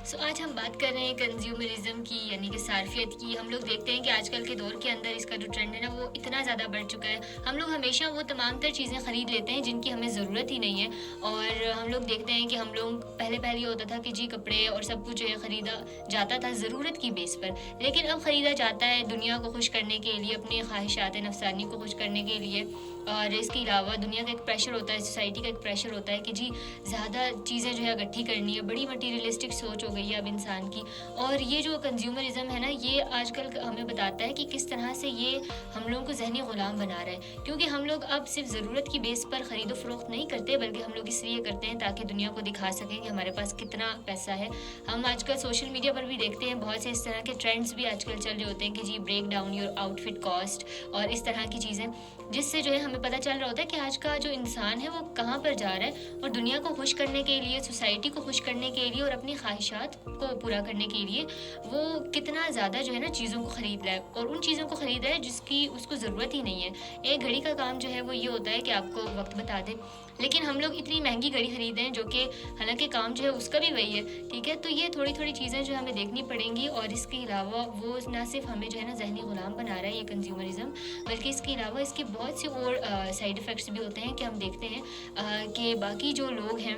آج ہم بات کر رہے ہیں کنزیومرزم کی، یعنی کہ صارفیت کی۔ ہم لوگ دیکھتے ہیں کہ آج کل کے دور کے اندر اس کا جو ٹرینڈ ہے نا وہ اتنا زیادہ بڑھ چکا ہے۔ ہم لوگ ہمیشہ وہ تمام تر چیزیں خرید لیتے ہیں جن کی ہمیں ضرورت ہی نہیں ہے، اور ہم لوگ دیکھتے ہیں کہ ہم لوگ پہلے یہ ہوتا تھا کہ جی کپڑے اور سب کچھ جو ہے خریدا جاتا تھا ضرورت کی بیس پر، لیکن اب خریدا جاتا ہے دنیا کو خوش کرنے کے لیے، اپنے خواہشات نفسانی کو خوش کرنے کے لیے، اور اس کے علاوہ دنیا کا ایک پریشر ہوتا ہے، سوسائٹی کا ایک پریشر ہوتا ہے کہ جی زیادہ چیزیں جو ہے اکٹھی کرنی ہے، بڑی مٹیریلسٹک سوچ ہو گئی ہے اب انسان کی۔ اور یہ جو کنزیومرزم ہے نا یہ آج کل ہمیں بتاتا ہے کہ کس طرح سے یہ ہم لوگوں کو ذہنی غلام بنا رہا ہے، کیونکہ ہم لوگ اب صرف ضرورت کی بیس پر خرید و فروخت نہیں کرتے، بلکہ ہم لوگ اس لیے کرتے ہیں تاکہ دنیا کو دکھا سکیں کہ ہمارے پاس کتنا پیسہ ہے۔ ہم آج کل سوشل میڈیا پر بھی دیکھتے ہیں بہت سے اس طرح کے ٹرینڈز بھی آج کل چل رہے ہوتے ہیں کہ جی break down your outfit cost اور اس طرح کی چیزیں، جس سے جو ہے ہمیں پتہ چل رہا ہوتا ہے کہ آج کا جو انسان ہے وہ کہاں پر جا رہا ہے، اور دنیا کو خوش کرنے کے لیے، سوسائٹی کو خوش کرنے کے لیے اور اپنی خواہشات کو پورا کرنے کے لیے وہ کتنا زیادہ جو ہے نا چیزوں کو خرید رہا ہے، اور ان چیزوں کو خرید رہا ہے جس کی اس کو ضرورت ہی نہیں ہے۔ ایک گھڑی کا کام جو ہے وہ یہ ہوتا ہے کہ آپ کو وقت بتا دے، لیکن ہم لوگ اتنی مہنگی گھڑی خرید رہے ہیں جو کہ حالانکہ کام جو ہے اس کا بھی وہی ہے، ٹھیک ہے۔ تو یہ تھوڑی تھوڑی چیزیں جو ہمیں دیکھنی پڑیں گی، اور اس کے علاوہ وہ نہ صرف ہمیں جو ہے نا ذہنی غلام بنا رہا ہے یہ کنزیومرزم، بلکہ اس کے علاوہ اس کے بہت سے اور سائیڈ افیکٹس بھی ہوتے ہیں کہ ہم دیکھتے ہیں کہ باقی جو لوگ ہیں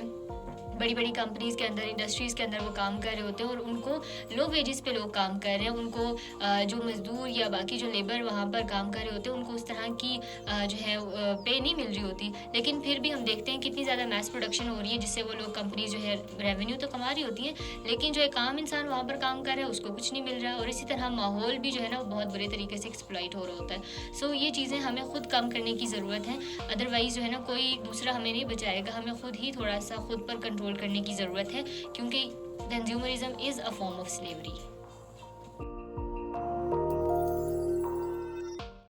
بڑی بڑی کمپنیز کے اندر، انڈسٹریز کے اندر وہ کام کر رہے ہوتے ہیں، اور ان کو لو ویجز پہ لوگ کام کر رہے ہیں، ان کو جو مزدور یا باقی جو لیبر وہاں پر کام کر رہے ہوتے ہیں ان کو اس طرح کی جو ہے پے نہیں مل رہی ہوتی، لیکن پھر بھی ہم دیکھتے ہیں کتنی زیادہ میس پروڈکشن ہو رہی ہے، جس سے وہ لوگ کمپنیز جو ہے ریونیو تو کما رہی ہوتی ہیں، لیکن جو ایک عام انسان وہاں پر کام کر رہا ہے اس کو کچھ نہیں مل رہا، اور اسی طرح ماحول بھی جو ہے نا وہ بہت برے طریقے سے ایکسپلائٹ ہو رہا ہوتا ہے۔ یہ چیزیں ہمیں خود کم کرنے کی ضرورت ہے، ادروائز جو ہے نا کوئی دوسرا ہمیں نہیں بچائے گا، ہمیں خود ہی تھوڑا سا خود پر کنٹرول کرنے کی ضرورت ہے، کیونکہ consumerism is a form of slavery.